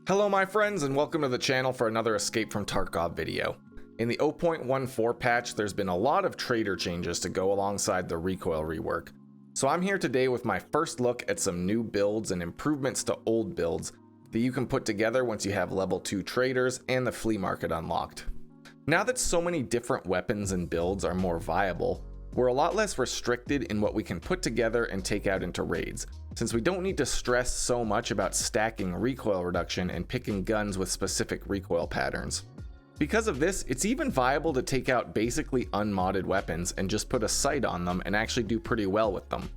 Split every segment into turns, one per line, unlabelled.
Hello my friends, and welcome to the channel for another Escape from Tarkov video. In the 0.14 patch, there's been a lot of trader changes to go alongside the recoil rework. So I'm here today with my first look at some new builds and improvements to old builds that you can put together once you have level 2 traders and the flea market unlocked. Now that so many different weapons and builds are more viable, we're a lot less restricted in what we can put together and take out into raids, since we don't need to stress so much about stacking recoil reduction and picking guns with specific recoil patterns. Because of this, it's even viable to take out basically unmodded weapons and just put a sight on them and actually do pretty well with them.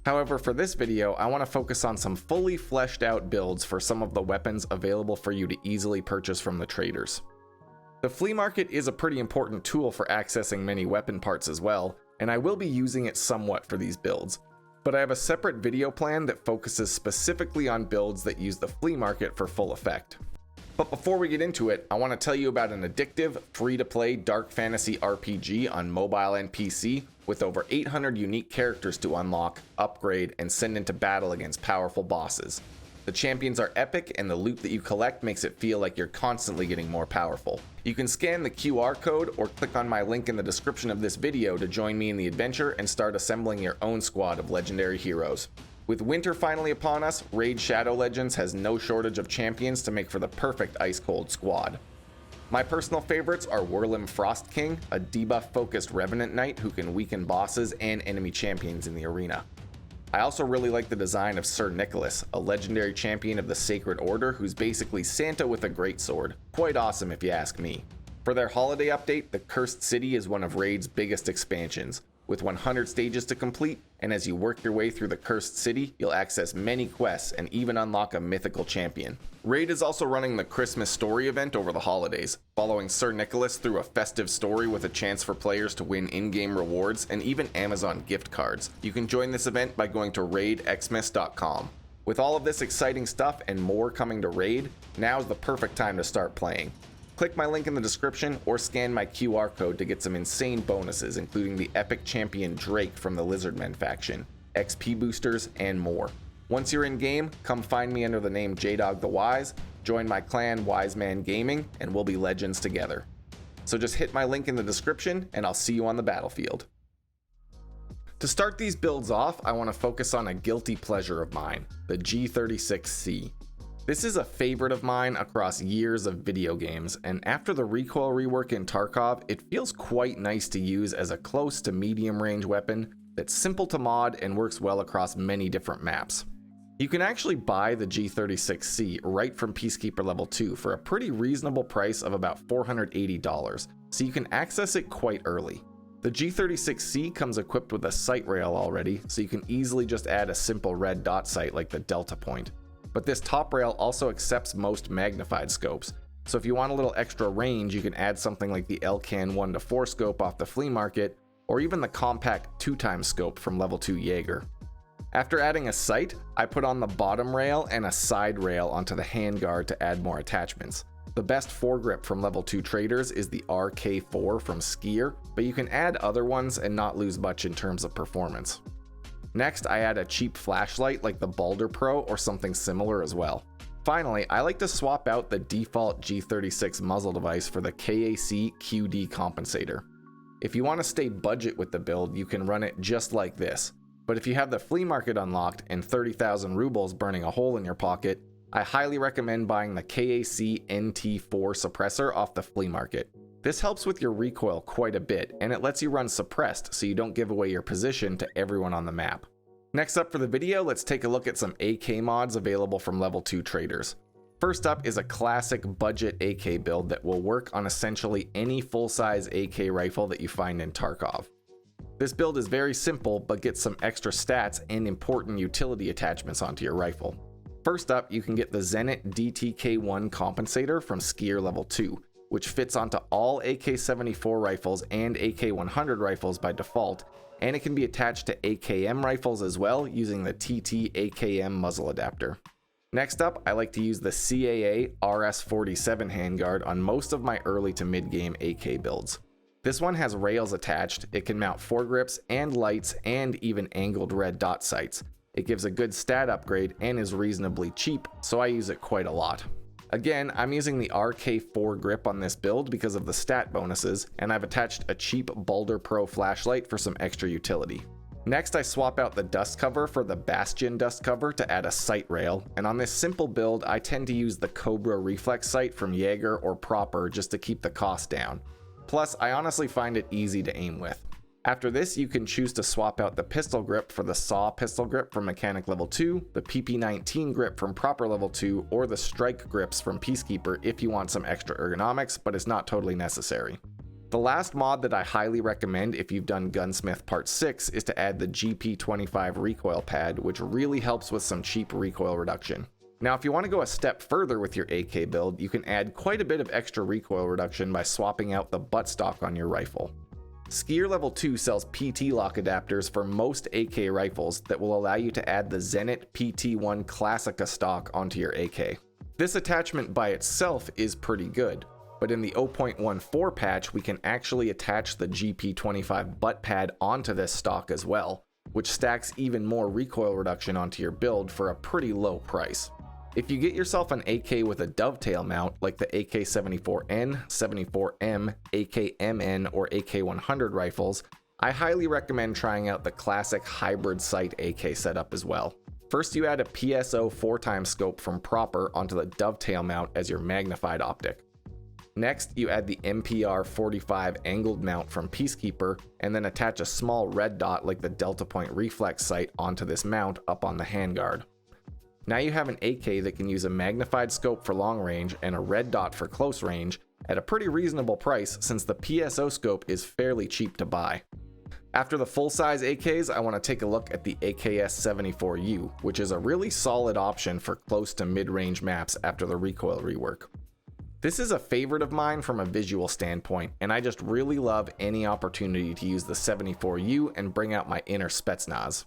However, for this video, I want to focus on some fully fleshed out builds for some of the weapons available for you to easily purchase from the traders. The flea market is a pretty important tool for accessing many weapon parts as well, and I will be using it somewhat for these builds. But I have a separate video plan that focuses specifically on builds that use the flea market for full effect. But before we get into it, I want to tell you about an addictive, free-to-play dark fantasy RPG on mobile and PC with over 800 unique characters to unlock, upgrade, and send into battle against powerful bosses. The champions are epic, and the loot that you collect makes it feel like you're constantly getting more powerful. You can scan the QR code or click on my link in the description of this video to join me in the adventure and start assembling your own squad of legendary heroes. With winter finally upon us, Raid Shadow Legends has no shortage of champions to make for the perfect ice-cold squad. My personal favorites are Whirlim Frost King, a debuff-focused Revenant Knight who can weaken bosses and enemy champions in the arena. I also really like the design of Sir Nicholas, a legendary champion of the Sacred Order who's basically Santa with a greatsword. Quite awesome if you ask me. For their holiday update, the Cursed City is one of Raid's biggest expansions, with 100 stages to complete, and as you work your way through the Cursed City, you'll access many quests and even unlock a mythical champion. Raid is also running the Christmas Story event over the holidays, following Sir Nicholas through a festive story with a chance for players to win in-game rewards and even Amazon gift cards. You can join this event by going to raidxmas.com. With all of this exciting stuff and more coming to Raid, now is the perfect time to start playing. Click my link in the description or scan my QR code to get some insane bonuses, including the epic champion Drake from the Lizardmen faction, XP boosters, and more. Once you're in game, come find me under the name JDOGTHEWISE, join my clan Wise Man Gaming, and we'll be legends together. So just hit my link in the description and I'll see you on the battlefield. To start these builds off, I want to focus on a guilty pleasure of mine, the G36C. This is a favorite of mine across years of video games, and after the recoil rework in Tarkov, it feels quite nice to use as a close to medium range weapon that's simple to mod and works well across many different maps. You can actually buy the G36C right from Peacekeeper level 2 for a pretty reasonable price of about $480, so you can access it quite early. The G36C comes equipped with a sight rail already, so you can easily just add a simple red dot sight like the Delta Point. But this top rail also accepts most magnified scopes, so if you want a little extra range, you can add something like the Elcan 1-4 scope off the flea market, or even the compact 2x scope from level 2 Jaeger. After adding a sight, I put on the bottom rail and a side rail onto the handguard to add more attachments. The best foregrip from level 2 traders is the RK4 from Skier, but you can add other ones and not lose much in terms of performance. Next, I add a cheap flashlight like the Balder Pro or something similar as well. Finally, I like to swap out the default G36 muzzle device for the KAC QD compensator. If you want to stay budget with the build, you can run it just like this. But if you have the flea market unlocked and 30,000 rubles burning a hole in your pocket, I highly recommend buying the KAC NT4 suppressor off the flea market. This helps with your recoil quite a bit, and it lets you run suppressed so you don't give away your position to everyone on the map. Next up for the video, let's take a look at some AK mods available from level 2 traders. First up is a classic budget AK build that will work on essentially any full-size AK rifle that you find in Tarkov. This build is very simple, but gets some extra stats and important utility attachments onto your rifle. First up, you can get the Zenit DTK1 compensator from Skier level 2. Which fits onto all AK-74 rifles and AK-100 rifles by default, and it can be attached to AKM rifles as well using the TT AKM muzzle adapter. Next up, I like to use the CAA RS-47 handguard on most of my early to mid-game AK builds. This one has rails attached, it can mount foregrips and lights and even angled red dot sights. It gives a good stat upgrade and is reasonably cheap, so I use it quite a lot. Again, I'm using the RK4 grip on this build because of the stat bonuses, and I've attached a cheap Boulder Pro flashlight for some extra utility. Next, I swap out the dust cover for the Bastion dust cover to add a sight rail, and on this simple build, I tend to use the Cobra reflex sight from Jaeger or Proper just to keep the cost down. Plus, I honestly find it easy to aim with. After this, you can choose to swap out the pistol grip for the Saw pistol grip from Mechanic Level 2, the PP19 grip from Proper Level 2, or the Strike grips from Peacekeeper if you want some extra ergonomics, but it's not totally necessary. The last mod that I highly recommend if you've done Gunsmith Part 6 is to add the GP25 recoil pad, which really helps with some cheap recoil reduction. Now, if you want to go a step further with your AK build, you can add quite a bit of extra recoil reduction by swapping out the buttstock on your rifle. Skier Level 2 sells PT lock adapters for most AK rifles that will allow you to add the Zenit PT1 Classica stock onto your AK. This attachment by itself is pretty good, but in the 0.14 patch we can actually attach the GP25 butt pad onto this stock as well, which stacks even more recoil reduction onto your build for a pretty low price. If you get yourself an AK with a dovetail mount like the AK-74N, 74M, AK-MN, or AK-100 rifles, I highly recommend trying out the classic hybrid sight AK setup as well. First, you add a PSO 4x scope from Proper onto the dovetail mount as your magnified optic. Next, you add the MPR 45 angled mount from Peacekeeper, and then attach a small red dot like the Delta Point reflex sight onto this mount up on the handguard. Now you have an AK that can use a magnified scope for long range and a red dot for close range at a pretty reasonable price since the PSO scope is fairly cheap to buy. After the full-size AKs, I want to take a look at the AKS-74U, which is a really solid option for close to mid-range maps after the recoil rework. This is a favorite of mine from a visual standpoint, and I just really love any opportunity to use the 74U and bring out my inner Spetsnaz.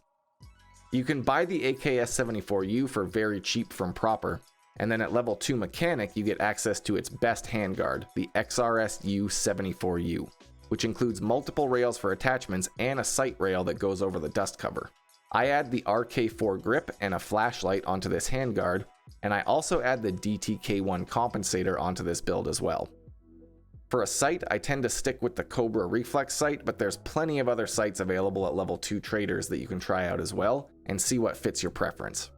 You can buy the AKS-74U for very cheap from Proper, and then at level 2 Mechanic you get access to its best handguard, the XRS-U-74U, which includes multiple rails for attachments and a sight rail that goes over the dust cover. I add the RK4 grip and a flashlight onto this handguard, and I also add the DTK1 compensator onto this build as well. For a sight, I tend to stick with the Cobra reflex sight, but there's plenty of other sights available at level 2 traders that you can try out as well, and see what fits your preference.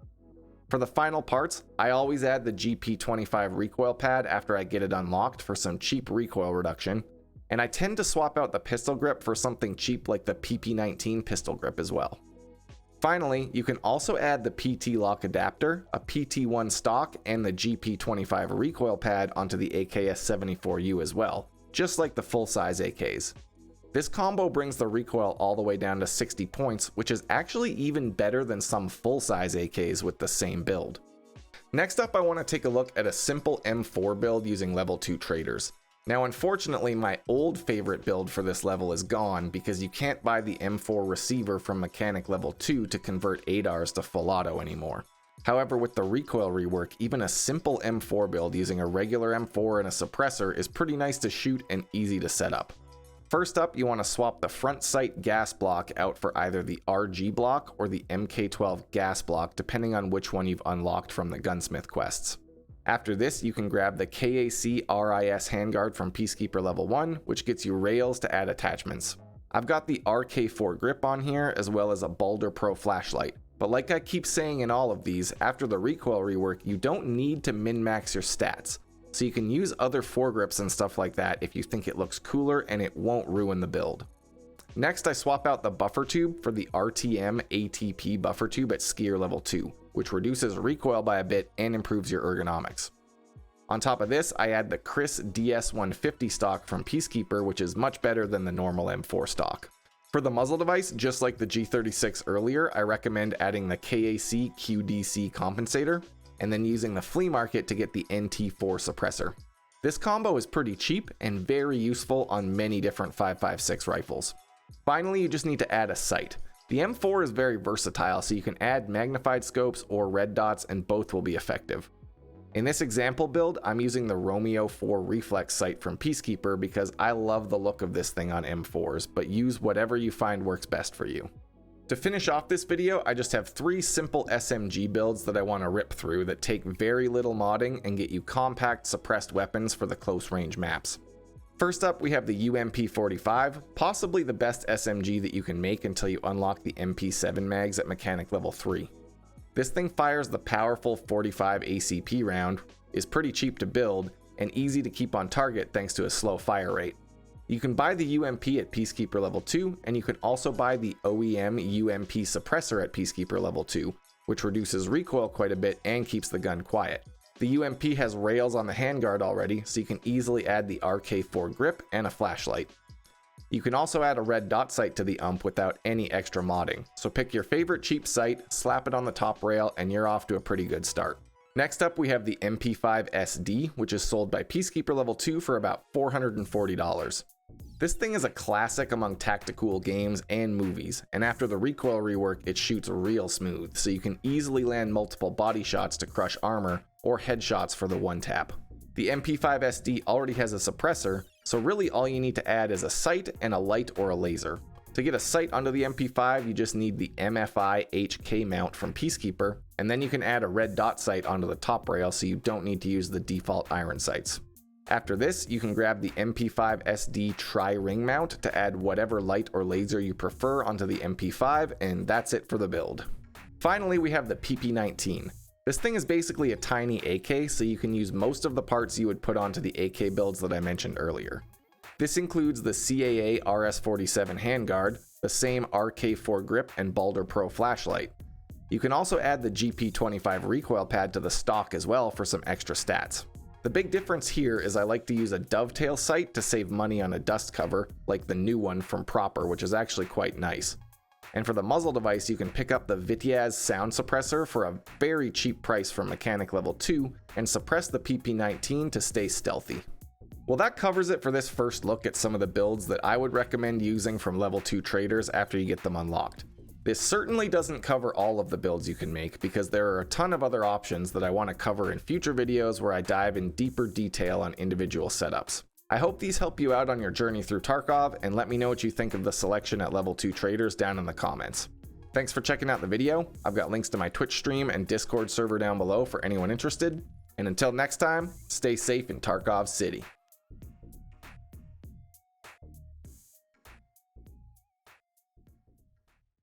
For the final parts, I always add the GP25 recoil pad after I get it unlocked for some cheap recoil reduction, and I tend to swap out the pistol grip for something cheap like the PP19 pistol grip as well. Finally, you can also add the PT lock adapter, a PT1 stock, and the GP25 recoil pad onto the AKS-74U as well, just like the full-size AKs. This combo brings the recoil all the way down to 60 points, which is actually even better than some full-size AKs with the same build. Next up, I want to take a look at a simple M4 build using level 2 traders. Now unfortunately, my old favorite build for this level is gone because you can't buy the M4 receiver from Mechanic Level 2 to convert ADARs to full auto anymore. However, with the recoil rework, even a simple M4 build using a regular M4 and a suppressor is pretty nice to shoot and easy to set up. First up, you want to swap the front sight gas block out for either the RG block or the MK12 gas block, depending on which one you've unlocked from the Gunsmith quests. After this, you can grab the KAC RIS handguard from Peacekeeper Level 1, which gets you rails to add attachments. I've got the RK4 grip on here, as well as a Boulder Pro flashlight. But like I keep saying in all of these, after the recoil rework, you don't need to min-max your stats. So you can use other foregrips and stuff like that if you think it looks cooler and it won't ruin the build. Next, I swap out the buffer tube for the RTM ATP buffer tube at Skier Level 2, which reduces recoil by a bit and improves your ergonomics. On top of this, I add the Chris DS150 stock from Peacekeeper, which is much better than the normal M4 stock. For the muzzle device, just like the G36 earlier, I recommend adding the KAC QDC compensator, and then using the flea market to get the NT4 suppressor. This combo is pretty cheap and very useful on many different 5.56 rifles. Finally, you just need to add a sight. The M4 is very versatile, so you can add magnified scopes or red dots and both will be effective. In this example build, I'm using the Romeo 4 reflex sight from Peacekeeper because I love the look of this thing on M4s, but use whatever you find works best for you. To finish off this video, I just have 3 simple SMG builds that I want to rip through that take very little modding and get you compact suppressed weapons for the close range maps. First up, we have the UMP45, possibly the best SMG that you can make until you unlock the MP7 mags at mechanic level 3. This thing fires the powerful 45 ACP round, is pretty cheap to build, and easy to keep on target thanks to a slow fire rate. You can buy the UMP at Peacekeeper level 2, and you can also buy the OEM UMP suppressor at Peacekeeper level 2, which reduces recoil quite a bit and keeps the gun quiet. The UMP has rails on the handguard already, so you can easily add the RK4 grip and a flashlight. You can also add a red dot sight to the UMP without any extra modding, so pick your favorite cheap sight, slap it on the top rail, and you're off to a pretty good start. Next up, we have the MP5SD, which is sold by Peacekeeper level 2 for about $440. This thing is a classic among tactical games and movies, and after the recoil rework, it shoots real smooth, so you can easily land multiple body shots to crush armor, or headshots for the one tap. The MP5SD already has a suppressor, so really all you need to add is a sight and a light or a laser. To get a sight onto the MP5, you just need the MFI HK mount from Peacekeeper, and then you can add a red dot sight onto the top rail so you don't need to use the default iron sights. After this, you can grab the MP5SD tri-ring mount to add whatever light or laser you prefer onto the MP5, and that's it for the build. Finally, we have the PP19. This thing is basically a tiny AK, so you can use most of the parts you would put onto the AK builds that I mentioned earlier. This includes the CAA RS47 handguard, the same RK4 grip and Balder Pro flashlight. You can also add the GP25 recoil pad to the stock as well for some extra stats. The big difference here is I like to use a dovetail sight to save money on a dust cover, like the new one from Proper, which is actually quite nice. And for the muzzle device, you can pick up the Vityaz sound suppressor for a very cheap price from mechanic level 2 and suppress the PP19 to stay stealthy. Well, that covers it for this first look at some of the builds that I would recommend using from level 2 traders after you get them unlocked. This certainly doesn't cover all of the builds you can make because there are a ton of other options that I want to cover in future videos where I dive in deeper detail on individual setups. I hope these help you out on your journey through Tarkov, and let me know what you think of the selection at level 2 traders down in the comments. Thanks for checking out the video. I've got links to my Twitch stream and Discord server down below for anyone interested. And until next time, stay safe in Tarkov City.